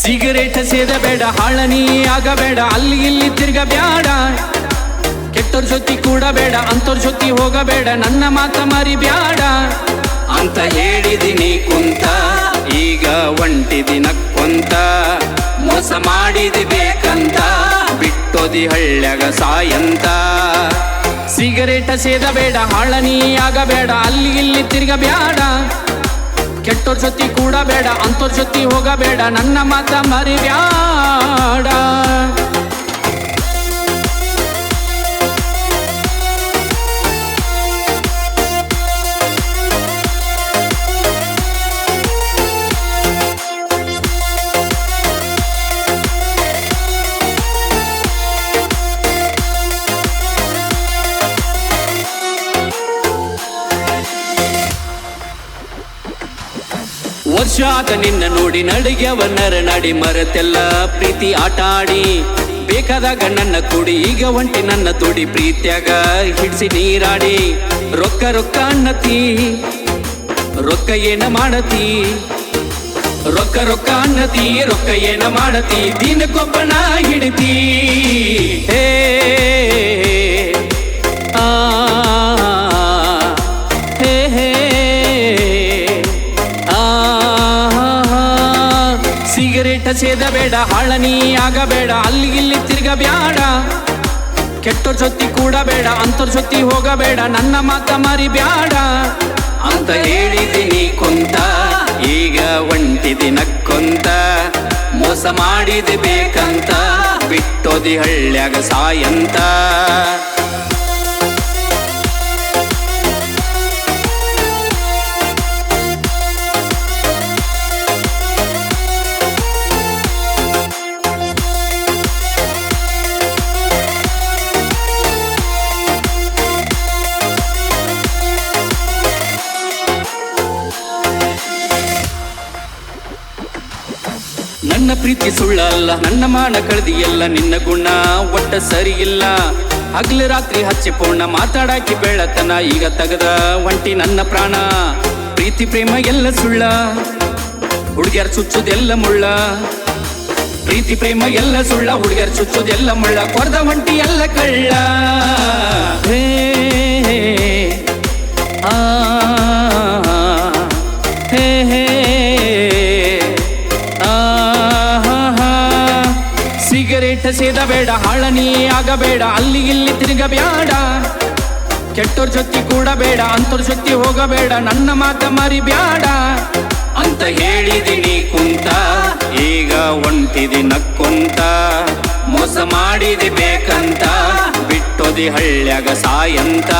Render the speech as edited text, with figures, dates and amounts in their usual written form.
Cigarette ಸೇದಬೇಡ, ಹಾಳನಿ ಆಗಬೇಡ, ಅಲ್ಲಿ ಇಲ್ಲಿ ತಿರ್ಗಬೇಡ, ಕೆಟ್ಟೋರ್ ಜೊತೆ ಕೂಡಬೇಡ, ಅಂತೋರ್ ಜೊತೆ ಹೋಗಬೇಡ, ನನ್ನ ಮಾತ ಮರಿಬ್ಯಾಡ ಅಂತ ಹೇಳಿದಿನಿ ಕುಂತ, ಈಗ ಒಂಟಿದಿ ನಕ್ಕೊಂತ, ಮೋಸ ಮಾಡಿದಿ ಬೇಕಂತ, ಬಿಟ್ಟೋದಿ ಹಳ್ಳ್ಯಾಗ ಸಾಯಂತ. ಸಿಗರೇಟ್ ಸೇದಬೇಡ, ಹಾಳನಿ ಆಗಬೇಡ, ಅಲ್ಲಿ ಇಲ್ಲಿ ತಿರ್ಗಬೇಡ, ಕೆಟ್ಟೋರ್ ಜೊತೆ ಕೂಡಬೇಡ, ಅಂತೋರ್ ಜೊತೆ ಹೋಗಬೇಡ, ನನ್ನ ಮಾತ ಮರಿಬ್ಯಾಡ. ವರ್ಷ ಆತ ನಿನ್ನ ನೋಡಿ ನಡಿಗೆವನ್ನರ ನಡಿ, ಮರೆತೆಲ್ಲ ಪ್ರೀತಿ ಆಟ ಆಡಿ, ಬೇಕಾದಾಗ ನನ್ನ ಕೂಡಿ, ಈಗ ಒಂಟಿ ನನ್ನ ತುಡಿ, ಪ್ರೀತ್ಯಾಗ ಹಿಡ್ಸಿ ನೀರಾಡಿ. ರೊಕ್ಕ ರೊಕ್ಕ ಅನ್ನತಿ, ರೊಕ್ಕ ಏನ ಮಾಡತಿ, ರೊಕ್ಕ ರೊಕ್ಕ ಅನ್ನತಿ, ರೊಕ್ಕ ಏನ ಮಾಡತಿ, ದಿನಕ್ಕೊಬ್ಬನ ಹಿಡಿತಿ. ಹೇ ಆ ಹೇ ಹೇ ಸಿಗರೇಟ್ ಸೇದಬೇಡ, ಹಾಳನಿ ಆಗಬೇಡ, ಅಲ್ಲಿ ಇಲ್ಲಿ ತಿರ್ಗಬೇಡ, ಕೆಟ್ಟೋರ್ ಜೊತೆ ಕೂಡಬೇಡ, ಅಂತೋರ್ ಜೊತೆ ಹೋಗಬೇಡ, ನನ್ನ ಮಾತ ಮರಿಬ್ಯಾಡ ಅಂತ ಹೇಳಿದಿನಿ ಕುಂತ, ಈಗ ಒಂಟಿದಿ ನಕ್ಕೊಂತ, ಮೋಸ ಮಾಡಿದಿ ಬೇಕಂತ, ಬಿಟ್ಟೋದಿ ಹಳ್ಳ್ಯಾಗ ಸಾಯಂತ. ನನ್ನ ಪ್ರೀತಿ ಸುಳ್ಳಲ್ಲ, ನನ್ನ ಮಾನ ಕಳೆದಿಯಲ್ಲ, ನಿನ್ನ ಗುಣ ಒಟ್ಟ ಸರಿ ಇಲ್ಲ, ಹಗಲು ರಾತ್ರಿ ಹಚ್ಚಿ ಪೂರ್ಣ ಮಾತಾಡಾಕಿ ಬೆಳತನ, ಈಗ ತಗದ ಒಂಟಿ ನನ್ನ ಪ್ರಾಣ. ಪ್ರೀತಿ ಪ್ರೇಮ ಎಲ್ಲ ಸುಳ್ಳ, ಹುಡುಗ್ಯಾರ ಚುಚ್ಚುದೆಲ್ಲ ಮುಳ್ಳ, ಪ್ರೀತಿ ಪ್ರೇಮ ಎಲ್ಲ ಸುಳ್ಳ, ಹುಡುಗ್ಯಾರ ಚುಚ್ಚುದೆಲ್ಲ ಮುಳ್ಳ, ಕೊರ್ದ ಒಂಟಿ ಎಲ್ಲ ಕಳ್ಳ. ಹೇ ಆ ಹೇ ಹೇ ಸಿಗರೇಟ್ ಸೇದಬೇಡ, ಹಾಳನಿ ಆಗಬೇಡ, ಅಲ್ಲಿ ಇಲ್ಲಿ ತಿರುಗಬೇಡ, ಕೆಟ್ಟೋರ್ ಜೊತೆ ಕೂಡಬೇಡ, ಅಂತೋರ್ ಜೊತೆ ಹೋಗಬೇಡ, ನನ್ನ ಮಾತ ಮರಿಬ್ಯಾಡ ಅಂತ ಹೇಳಿದಿನಿ ಕುಂತ, ಈಗ ಒಂಟಿದಿ ನಕ್ಕೊಂತ, ಮೋಸ ಮಾಡಿದಿ ಬೇಕಂತ, ಬಿಟ್ಟೋದಿ ಹಳ್ಳ್ಯಾಗ ಸಾಯಂತ.